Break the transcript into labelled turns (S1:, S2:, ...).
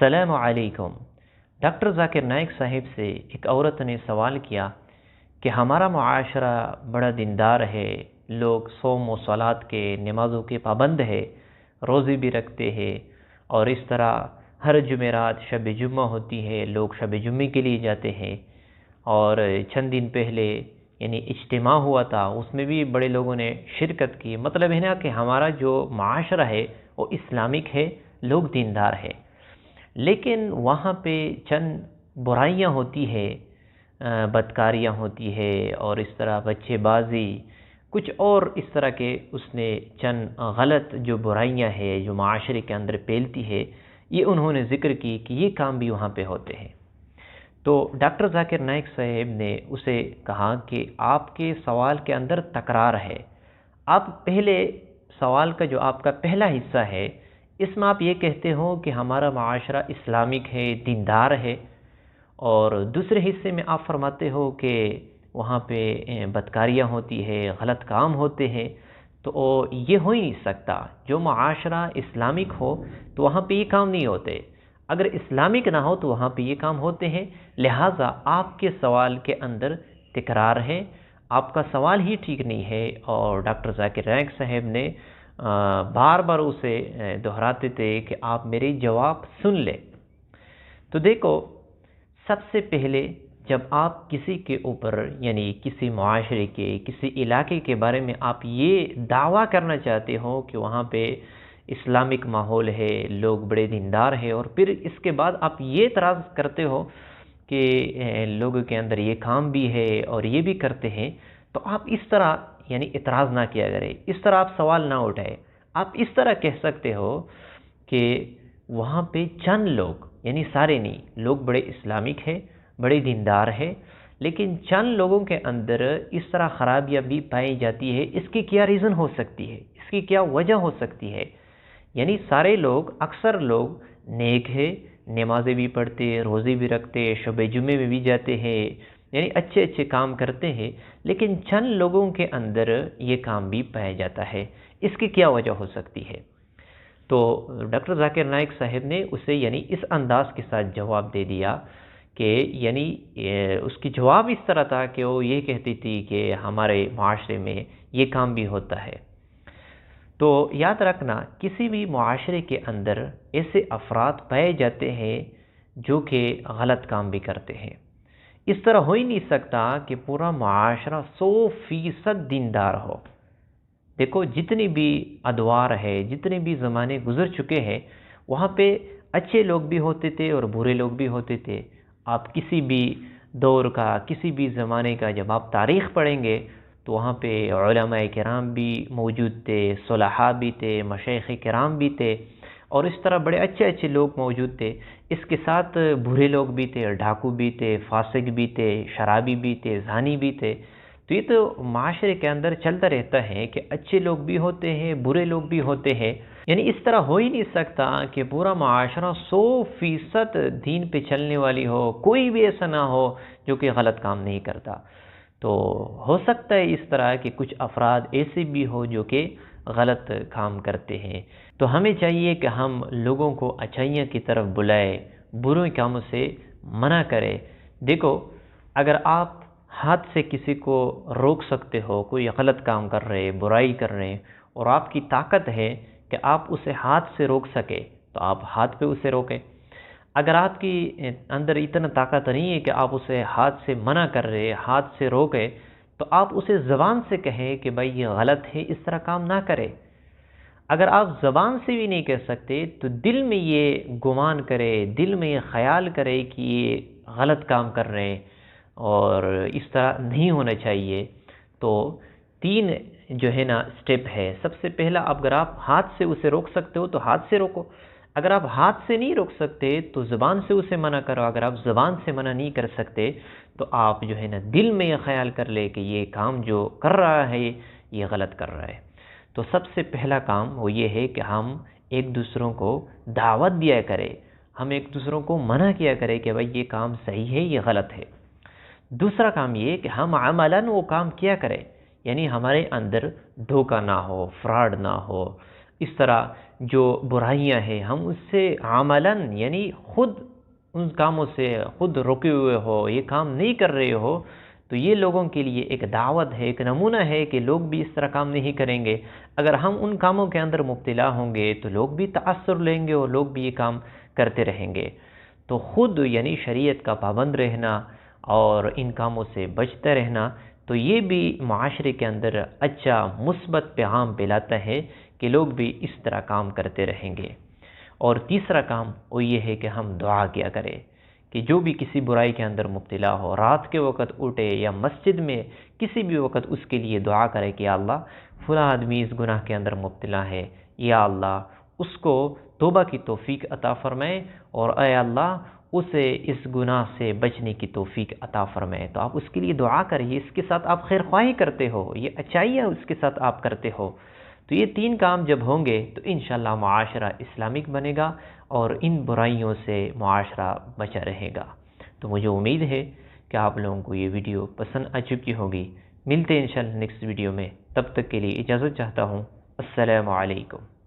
S1: السلام علیکم۔ ڈاکٹر ذاکر نائک صاحب سے ایک عورت نے سوال کیا کہ ہمارا معاشرہ بڑا دیندار ہے، لوگ صوم و صلات کے نمازوں کے پابند ہے، روزے بھی رکھتے ہیں، اور اس طرح ہر جمعرات شب جمعہ ہوتی ہے، لوگ شب جمعے کے لیے جاتے ہیں، اور چند دن پہلے یعنی اجتماع ہوا تھا، اس میں بھی بڑے لوگوں نے شرکت کی۔ مطلب ہے نا کہ ہمارا جو معاشرہ ہے وہ اسلامک ہے، لوگ دیندار ہے، لیکن وہاں پہ چند برائیاں ہوتی ہے، بدکاریاں ہوتی ہے، اور اس طرح بچے بازی کچھ اور اس طرح کے اس نے چند غلط جو برائیاں ہیں جو معاشرے کے اندر پھیلتی ہے، یہ انہوں نے ذکر کی کہ یہ کام بھی وہاں پہ ہوتے ہیں۔ تو ڈاکٹر ذاکر نائک صاحب نے اسے کہا کہ آپ کے سوال کے اندر تکرار ہے، آپ پہلے سوال کا جو آپ کا پہلا حصہ ہے اس میں آپ یہ کہتے ہو کہ ہمارا معاشرہ اسلامک ہے، دیندار ہے، اور دوسرے حصے میں آپ فرماتے ہو کہ وہاں پہ بدکاریاں ہوتی ہے، غلط کام ہوتے ہیں۔ تو یہ ہو ہی نہیں سکتا، جو معاشرہ اسلامک ہو تو وہاں پہ یہ کام نہیں ہوتے، اگر اسلامک نہ ہو تو وہاں پہ یہ کام ہوتے ہیں۔ لہٰذا آپ کے سوال کے اندر تکرار ہے، آپ کا سوال ہی ٹھیک نہیں ہے، اور ڈاکٹر ذاکر نائک صاحب نے بار بار اسے دہراتے تھے کہ آپ میرے جواب سن لیں۔ تو دیکھو، سب سے پہلے جب آپ کسی کے اوپر یعنی کسی معاشرے کے کسی علاقے کے بارے میں آپ یہ دعویٰ کرنا چاہتے ہو کہ وہاں پہ اسلامک ماحول ہے، لوگ بڑے دیندار ہیں، اور پھر اس کے بعد آپ یہ اعتراض کرتے ہو کہ لوگوں کے اندر یہ کام بھی ہے اور یہ بھی کرتے ہیں، تو آپ اس طرح یعنی اعتراض نہ کیا کرے، اس طرح آپ سوال نہ اٹھائے۔ آپ اس طرح کہہ سکتے ہو کہ وہاں پہ چند لوگ یعنی سارے نہیں، لوگ بڑے اسلامک ہیں، بڑے دیندار ہیں، لیکن چند لوگوں کے اندر اس طرح خرابیاں بھی پائی جاتی ہے، اس کی کیا ریزن ہو سکتی ہے، اس کی کیا وجہ ہو سکتی ہے؟ یعنی سارے لوگ اکثر لوگ نیک ہے، نمازیں بھی پڑھتے، روزے بھی رکھتے، شب جمعے میں بھی جاتے ہیں، یعنی اچھے اچھے کام کرتے ہیں، لیکن چند لوگوں کے اندر یہ کام بھی پایا جاتا ہے، اس کی کیا وجہ ہو سکتی ہے؟ تو ڈاکٹر ذاکر نائک صاحب نے اسے یعنی اس انداز کے ساتھ جواب دے دیا کہ یعنی اس کی جواب اس طرح تھا کہ وہ یہ کہتی تھی کہ ہمارے معاشرے میں یہ کام بھی ہوتا ہے۔ تو یاد رکھنا، کسی بھی معاشرے کے اندر ایسے افراد پائے جاتے ہیں جو کہ غلط کام بھی کرتے ہیں۔ اس طرح ہو ہی نہیں سکتا کہ پورا معاشرہ 100% دیندار ہو۔ دیکھو، جتنی بھی ادوار ہے، جتنے بھی زمانے گزر چکے ہیں، وہاں پہ اچھے لوگ بھی ہوتے تھے اور برے لوگ بھی ہوتے تھے۔ آپ کسی بھی دور کا، کسی بھی زمانے کا جب آپ تاریخ پڑھیں گے تو وہاں پہ علماء کرام بھی موجود تھے، صلحاء بھی تھے، مشائخ کرام بھی تھے، اور اس طرح بڑے اچھے اچھے لوگ موجود تھے۔ اس کے ساتھ برے لوگ بھی تھے، ڈاکو بھی تھے، فاسق بھی تھے، شرابی بھی تھے، زانی بھی تھے۔ تو یہ تو معاشرے کے اندر چلتا رہتا ہے کہ اچھے لوگ بھی ہوتے ہیں، برے لوگ بھی ہوتے ہیں، یعنی اس طرح ہو ہی نہیں سکتا کہ پورا معاشرہ 100% دین پہ چلنے والی ہو، کوئی بھی ایسا نہ ہو جو کہ غلط کام نہیں کرتا۔ تو ہو سکتا ہے اس طرح کہ کچھ افراد ایسے بھی ہو جو کہ غلط کام کرتے ہیں۔ تو ہمیں چاہیے کہ ہم لوگوں کو اچھائیوں کی طرف بلائے، برے کاموں سے منع کرے۔ دیکھو، اگر آپ ہاتھ سے کسی کو روک سکتے ہو، کوئی غلط کام کر رہے، برائی کر رہے، اور آپ کی طاقت ہے کہ آپ اسے ہاتھ سے روک سکے تو آپ ہاتھ پہ اسے روکیں۔ اگر آپ کی اندر اتنا طاقت نہیں ہے کہ آپ اسے ہاتھ سے منع کر رہے، ہاتھ سے روکے، تو آپ اسے زبان سے کہیں کہ بھائی یہ غلط ہے، اس طرح کام نہ کرے۔ اگر آپ زبان سے بھی نہیں کہہ سکتے تو دل میں یہ گمان کرے، دل میں یہ خیال کرے کہ یہ غلط کام کر رہے ہیں اور اس طرح نہیں ہونا چاہیے۔ تو 3 جو ہے نا سٹیپ ہے۔ سب سے پہلا، اگر آپ ہاتھ سے اسے روک سکتے ہو تو ہاتھ سے روکو۔ اگر آپ ہاتھ سے نہیں روک سکتے تو زبان سے اسے منع کرو۔ اگر آپ زبان سے منع نہیں کر سکتے تو آپ جو ہے نا دل میں یہ خیال کر لے کہ یہ کام جو کر رہا ہے یہ غلط کر رہا ہے۔ تو سب سے پہلا کام وہ یہ ہے کہ ہم ایک دوسروں کو دعوت دیا کرے، ہم ایک دوسروں کو منع کیا کرے کہ بھائی یہ کام صحیح ہے، یہ غلط ہے۔ دوسرا کام یہ کہ ہم عملاً وہ کام کیا کریں، یعنی ہمارے اندر دھوکہ نہ ہو، فراڈ نہ ہو، اس طرح جو برائیاں ہیں ہم اس سے عملاً یعنی خود ان کاموں سے خود رکے ہوئے ہو، یہ کام نہیں کر رہے ہو، تو یہ لوگوں کے لیے ایک دعوت ہے، ایک نمونہ ہے کہ لوگ بھی اس طرح کام نہیں کریں گے۔ اگر ہم ان کاموں کے اندر مبتلا ہوں گے تو لوگ بھی تأثر لیں گے اور لوگ بھی یہ کام کرتے رہیں گے۔ تو خود یعنی شریعت کا پابند رہنا اور ان کاموں سے بچتے رہنا، تو یہ بھی معاشرے کے اندر اچھا مثبت پیغام پھیلاتا ہے کہ لوگ بھی اس طرح کام کرتے رہیں گے۔ اور تیسرا کام وہ یہ ہے کہ ہم دعا کیا کریں کہ جو بھی کسی برائی کے اندر مبتلا ہو، رات کے وقت اٹھے یا مسجد میں کسی بھی وقت اس کے لیے دعا کرے کہ یا اللہ فلاں آدمی اس گناہ کے اندر مبتلا ہے، یا اللہ اس کو توبہ کی توفیق عطا فرمائے، اور اے اللہ اسے اس گناہ سے بچنے کی توفیق عطا فرمائے۔ تو آپ اس کے لیے دعا کریے، اس کے ساتھ آپ خیر خواہی کرتے ہو، یہ اچھائیاں اس کے ساتھ آپ کرتے ہو۔ تو یہ تین کام جب ہوں گے تو انشاءاللہ معاشرہ اسلامک بنے گا اور ان برائیوں سے معاشرہ بچا رہے گا۔ تو مجھے امید ہے کہ آپ لوگوں کو یہ ویڈیو پسند آ چکی ہوگی۔ ملتے ہیں انشاءاللہ نیکسٹ ویڈیو میں، تب تک کے لیے اجازت چاہتا ہوں۔ السلام علیکم۔